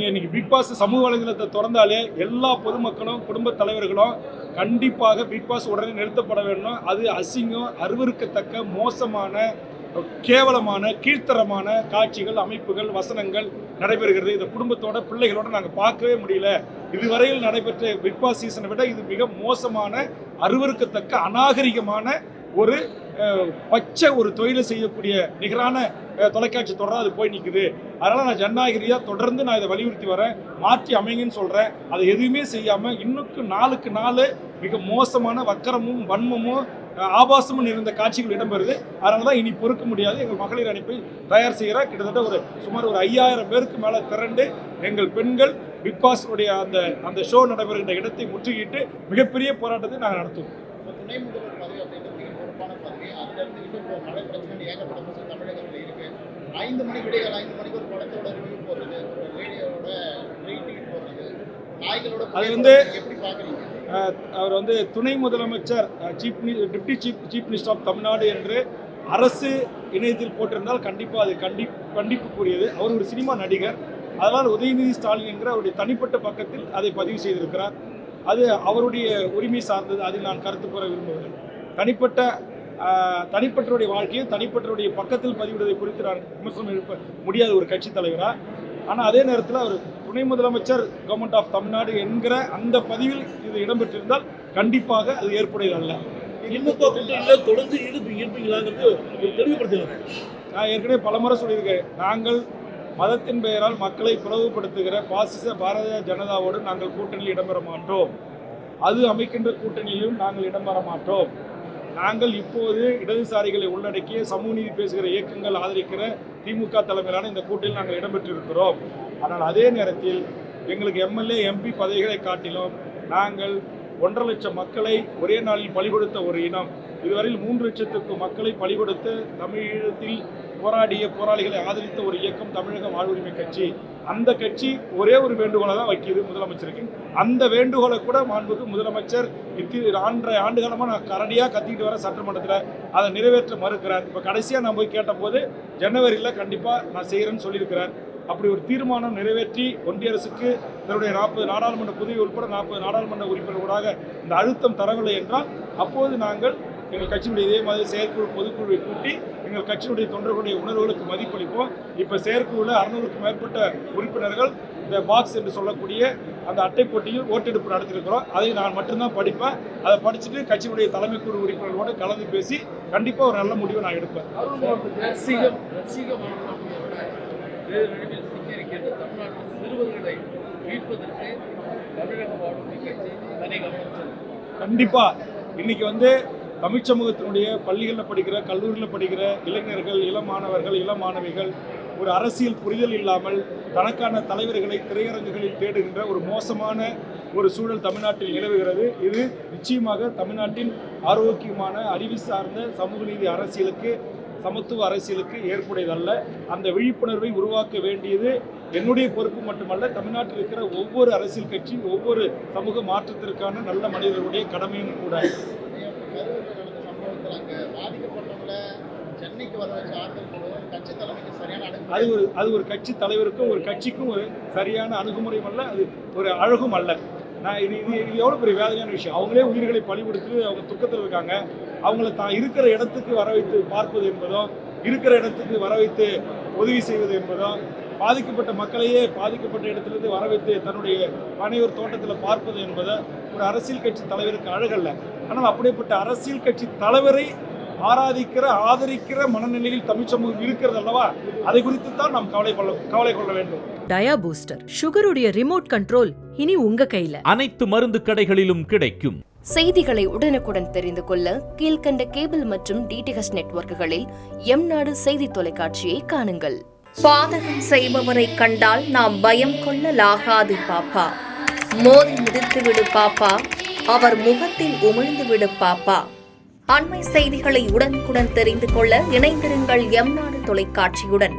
இன்னைக்கு big pass சமூக வலைதளத்தை திறந்தாலே எல்லா பொதுமக்களும் குடும்ப தலைவர்களும் கண்டிப்பாக பிக் பாஸ் உடனே நிறுத்தப்பட வேண்டும். அது அசிங்கம், அருவருக்கத்தக்க, மோசமான, கேவலமான, கீழ்த்தரமான காட்சிகள், அமைப்புகள், வசனங்கள் நடைபெறுகிறது. இந்த குடும்பத்தோட பிள்ளைகளோட நாங்கள் பார்க்கவே முடியல. இதுவரையில் நடைபெற்ற பிக் பாஸ் சீசனை விட இது மிக மோசமான, அருவருக்கத்தக்க, அநாகரிகமான ஒரு பச்சை ஒரு தொழிலை செய்யக்கூடிய நிகரான தொலைக்காட்சி தொடராக அது போய் நிற்குது. அதனால் நான் ஜனநாயகரியாக தொடர்ந்து நான் இதை வலியுறுத்தி வரேன். மாற்றி அமைங்கன்னு சொல்கிறேன். அதை எதுவுமே செய்யாமல் இன்னும் நாளுக்கு நாள் மிக மோசமான வக்கரமும் வன்மமும் ஆபாசமும் நிறைந்த காட்சிகள் இடம்பெறுது. அதனால தான் இனி பொறுக்க முடியாது. எங்கள் மகளிர் அணிப்பை தயார் செய்கிற கிட்டத்தட்ட சுமார் ஒரு 5000 பேருக்கு மேலே திரண்டு எங்கள் பெண்கள் பிக் பாஸ் உடைய அந்த ஷோ நடைபெறுகின்ற இடத்தை முற்றுகிட்டு மிகப்பெரிய போராட்டத்தை நாங்கள் நடத்துவோம். துணை முதல்வர் பதவி அப்படின்றது பொறுப்பான பதவி. அதுல இருந்துகிட்டு இப்போ மழை பிரச்சனை ஏகப்பட்ட பிரச்சனை தமிழகத்தில் இருக்கு. 5 மணி விடைகள் 5 மணிக்கு ஒரு படத்தோட ரிவ்யூ போடுறது, ஒரு ரேடியோட ரேட்டிங் போடுறது, நாய்களோட அது எப்படி பாக்குறீங்க? அவர் துணை முதலமைச்சர் deputy chief minister of Tamil Nadu என்று அரசு இணையத்தில் போட்டிருந்தால் கண்டிப்பாக அது கண்டிப்புக்குரியது. அவர் ஒரு சினிமா நடிகர். அதனால் உதயநிதி ஸ்டாலின் என்கிற அவருடைய தனிப்பட்ட பக்கத்தில் அதை பதிவு செய்திருக்கிறார். அது அவருடைய உரிமை சார்ந்தது. அதில் நான் கருத்து கூற விரும்புகிறேன். தனிப்பட்டவருடைய வாழ்க்கையை தனிப்பட்டவருடைய பக்கத்தில் பதிவிடுவதை குறித்து நான் விமர்சனம் எழுப்ப முடியாத ஒரு கட்சி தலைவராக. ஆனால் அதே நேரத்தில் அவர் துணை முதலமைச்சர் கவர்மெண்ட் ஆஃப் தமிழ்நாடு என்கிற அந்த பதிவில் இது இடம்பெற்றிருந்தால் கண்டிப்பாக அது ஏற்புடையதல்ல. தொடர்ந்து இருப்பீங்களாங்கிறது தெளிவுபடுத்துகிறேன். நான் ஏற்கனவே பலமுறை சொல்லியிருக்கேன். நாங்கள் மதத்தின் பெயரால் மக்களை பிளவுபடுத்துகிற பாசிச பாரதிய ஜனதாவோடு நாங்கள் கூட்டணியில் இடம்பெற மாட்டோம். அது அமைக்கின்ற கூட்டணியிலும் நாங்கள் இடம்பெற மாட்டோம். நாங்கள் இப்போது இடதுசாரிகளை உள்ளடக்கிய சமூக நீதி பேசுகிற இயக்கங்கள் ஆதரிக்கிற திமுக தலைமையிலான இந்த கூட்டணியில் நாங்கள் இடம்பெற்றிருக்கிறோம். ஆனால் அதே நேரத்தில் எங்களுக்கு எம்எல்ஏ எம்பி பதவிகளை காட்டிலும் நாங்கள் 1.5 லட்சம் மக்களை ஒரே நாளில் பலி கொடுத்த ஒரு இனம். இதுவரையில் 3 லட்சத்துக்கு மக்களை பலி கொடுத்து தமிழகத்தில் போராடிய போராளிகளை ஆதரித்த ஒரு இயக்கம் தமிழக வாழ்வுரிமை கட்சி. அந்த கட்சி ஒரே ஒரு வேண்டுகோளை தான் வைக்கிது முதலமைச்சருக்கு. அந்த வேண்டுகோளை கூட மாண்புக்கு முதலமைச்சர் 2.5 ஆண்டுகாலமாக நான் கரடியாக கத்திக்கிட்டு வர சட்டமன்றத்தில் அதை நிறைவேற்ற மறுக்கிறார். இப்போ கடைசியாக நான் போய் கேட்டபோது ஜனவரியில் கண்டிப்பாக நான் செய்கிறேன்னு சொல்லியிருக்கிறார். அப்படி ஒரு தீர்மானம் நிறைவேற்றி ஒன்றிய அரசுக்கு தன்னுடைய 40 நாடாளுமன்ற பதவி உட்பட 40 நாடாளுமன்ற உறுப்பினர்களாக இந்த அழுத்தம் தரவில்லை என்றால் அப்போது நாங்கள் எங்கள் கட்சியினுடைய இதே மாதிரி செயற்குழு பொதுக்குழுவை கூட்டி எங்கள் கட்சியினுடைய தொண்டர்களுடைய உணர்வுகளுக்கு மதிப்பளிப்போம். இப்போ செயற்குழுவில் 600க்கும் மேற்பட்ட உறுப்பினர்கள் இந்த பாக்ஸ் என்று சொல்லக்கூடிய அந்த அட்டை போட்டியில் ஓட்டெடுப்பு நடத்திருக்கிறோம். அதை நான் மட்டும்தான் படிப்பேன். அதை படிச்சுட்டு கட்சியினுடைய தலைமைக்குழு உறுப்பினர்களோடு கலந்து பேசி கண்டிப்பாக ஒரு நல்ல முடிவை நான் எடுப்பேன். கண்டிப்பா இன்னைக்கு தமிழ் சமூகத்தினுடைய பள்ளிகளில் படிக்கிற, கல்லூரியில் படிக்கிற இளைஞர்கள், இளம் மாணவர்கள், இளம் மாணவிகள் ஒரு அரசியல் புரிதல் இல்லாமல் தனக்கான தலைவர்களை திரையரங்குகளில் தேடுகின்ற ஒரு மோசமான ஒரு சூழல் தமிழ்நாட்டில் நிலவுகிறது. இது நிச்சயமாக தமிழ்நாட்டின் ஆரோக்கியமான அறிவு சார்ந்த சமூக நீதி அரசியலுக்கு, சமத்துவ அரசியலுக்கு ஏற்புடையதல்ல. அந்த விழிப்புணர்வை உருவாக்க வேண்டியது என்னுடைய பொறுப்பு மட்டுமல்ல, தமிழ்நாட்டில் இருக்கிற ஒவ்வொரு அரசியல் கட்சி, ஒவ்வொரு சமூக மாற்றத்திற்கான நல்ல மனிதர்களுடைய கடமையும் கூட. அது ஒரு கட்சி தலைவருக்கும் ஒரு கட்சிக்கும் ஒரு சரியான அணுகுமுறையும் அல்ல, அது ஒரு அழகும் அல்ல. நான் இது எவ்வளோ பெரிய வேதனையான விஷயம். அவங்களே உயிர்களை பலி கொடுத்து அவங்க துக்கத்தில் இருக்காங்க. அவங்கள தான் இருக்கிற இடத்துக்கு வர வைத்து பார்ப்பது என்பதும், இருக்கிற இடத்துக்கு வர வைத்து உதவி செய்வது என்பதும், பாதிக்கப்பட்ட மக்களையே பாதிக்கப்பட்ட இடத்திலிருந்து வர வைத்து தன்னுடைய பனையூர் தோட்டத்தில் பார்ப்பது என்பது ஒரு அரசியல் கட்சி தலைவருக்கு அழகல்ல. ஆனால் அப்படிப்பட்ட அரசியல் கட்சி தலைவரை ஆதரிக்கிற மனநிலையில் தமிழ் சமூகம் இருக்கிறது அல்லவா, அதை குறித்து தான் நாம் கவலை கொள்ள வேண்டும். டயா பூஸ்டர் சுகருடைய ரிமோட் கண்ட்ரோல் இனி உங்க கையில. அனைத்து மருந்து கடைகளிலும் கிடைக்கும். செய்திகளை உடனுக்குடன் தெரிந்து கொள்ள கீழ்கண்ட கேபிள் மற்றும் டிடிஎச் நெட்வொர்க்குகளில் எம்நாடு செய்தி தொலைக்காட்சியை காணுங்கள். பாதகம் செய்பவரை கண்டால் நாம் பயம் கொள்ளலாகாது பாப்பா. மோதி மிதித்து விடு பாப்பா, அவர் முகத்தில் உமிழ்ந்து விடு பாப்பா. அண்மை செய்திகளை உடனுக்குடன் தெரிந்து கொள்ள இணைந்திருங்கள் எம்நாடு தொலைக்காட்சியுடன்.